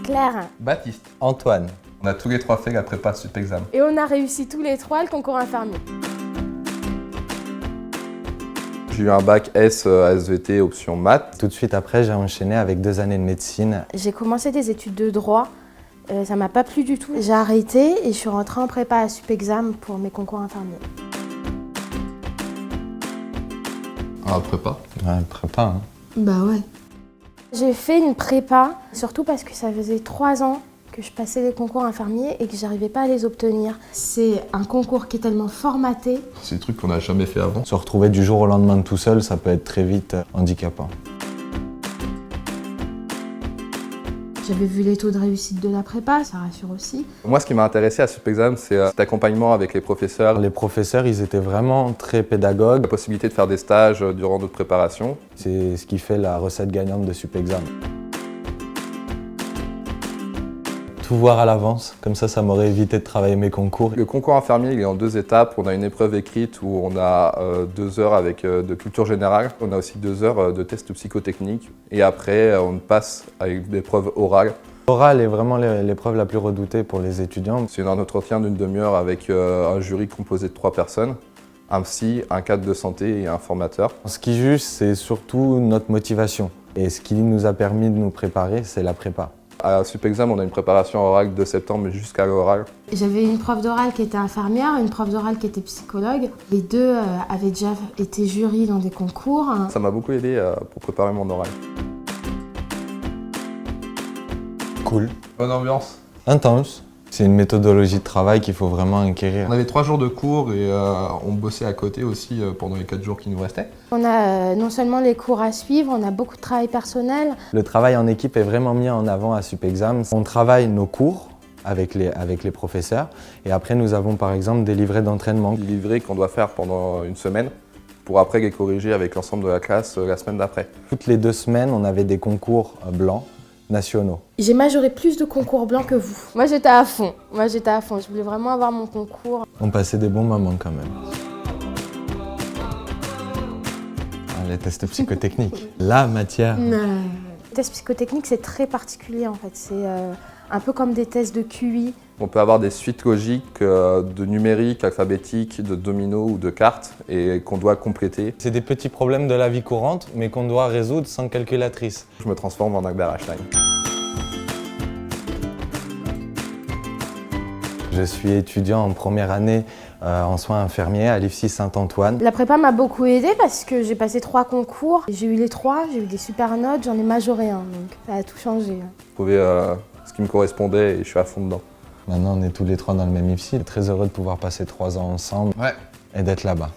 Claire. Baptiste. Antoine. On a tous les trois fait la prépa Sup-Exam. Et on a réussi tous les trois le concours infirmier. J'ai eu un bac S SVT option maths. Tout de suite après, j'ai enchaîné avec 2 années de médecine. J'ai commencé des études de droit. Ça m'a pas plu du tout. J'ai arrêté et je suis rentrée en prépa à Sup-Exam pour mes concours infirmiers. Ah, prépa. Ouais, prépa, hein. Bah ouais. J'ai fait une prépa, surtout parce que ça faisait 3 ans que je passais les concours infirmiers et que j'arrivais pas à les obtenir. C'est un concours qui est tellement formaté. C'est des trucs qu'on n'a jamais fait avant. Se retrouver du jour au lendemain tout seul, ça peut être très vite handicapant. J'avais vu les taux de réussite de la prépa, ça rassure aussi. Moi, ce qui m'a intéressé à Sup-Exam, c'est cet accompagnement avec les professeurs. Les professeurs, ils étaient vraiment très pédagogues. La possibilité de faire des stages durant notre préparation. C'est ce qui fait la recette gagnante de Sup-Exam. Tout voir à l'avance, comme ça m'aurait évité de travailler mes concours. Le concours infirmier, il est en 2 étapes. On a une épreuve écrite où on a 2 heures avec de culture générale. On a aussi 2 heures de tests psychotechniques. Et après, on passe à une épreuve orale. L'oral est vraiment l'épreuve la plus redoutée pour les étudiants. C'est un entretien d'une demi-heure avec un jury composé de 3 personnes. Un psy, un cadre de santé et un formateur. Ce qui juge, c'est surtout notre motivation. Et ce qui nous a permis de nous préparer, c'est la prépa. À Sup-Exam, on a une préparation orale de septembre jusqu'à l'oral. J'avais une prof d'oral qui était infirmière, une prof d'oral qui était psychologue. Les deux avaient déjà été jury dans des concours. Ça m'a beaucoup aidé pour préparer mon oral. Cool. Bonne ambiance. Intense. C'est une méthodologie de travail qu'il faut vraiment acquérir. On avait 3 jours de cours et on bossait à côté aussi pendant les 4 jours qui nous restaient. On a non seulement les cours à suivre, on a beaucoup de travail personnel. Le travail en équipe est vraiment mis en avant à Sup-Exam. On travaille nos cours avec les professeurs et après nous avons par exemple des livrets d'entraînement. Des livrets qu'on doit faire pendant une semaine pour après les corriger avec l'ensemble de la classe la semaine d'après. Toutes les 2 semaines, on avait des concours blancs nationaux. J'ai majoré plus de concours blancs que vous. Moi j'étais à fond, je voulais vraiment avoir mon concours. On passait des bons moments quand même. Les tests psychotechniques, la matière. Les tests psychotechniques c'est très particulier en fait, c'est un peu comme des tests de QI. On peut avoir des suites logiques de numérique, alphabétique, de dominos ou de cartes et qu'on doit compléter. C'est des petits problèmes de la vie courante mais qu'on doit résoudre sans calculatrice. Je me transforme en Albert Einstein. Je suis étudiant en première année en soins infirmiers à l'IFSI Saint-Antoine. La prépa m'a beaucoup aidée parce que j'ai passé 3 concours. J'ai eu les 3, j'ai eu des super notes, j'en ai majoré un, donc ça a tout changé. J'ai trouvé ce qui me correspondait et je suis à fond dedans. Maintenant on est tous les 3 dans le même IFSI. Très heureux de pouvoir passer 3 ans ensemble et d'être là-bas.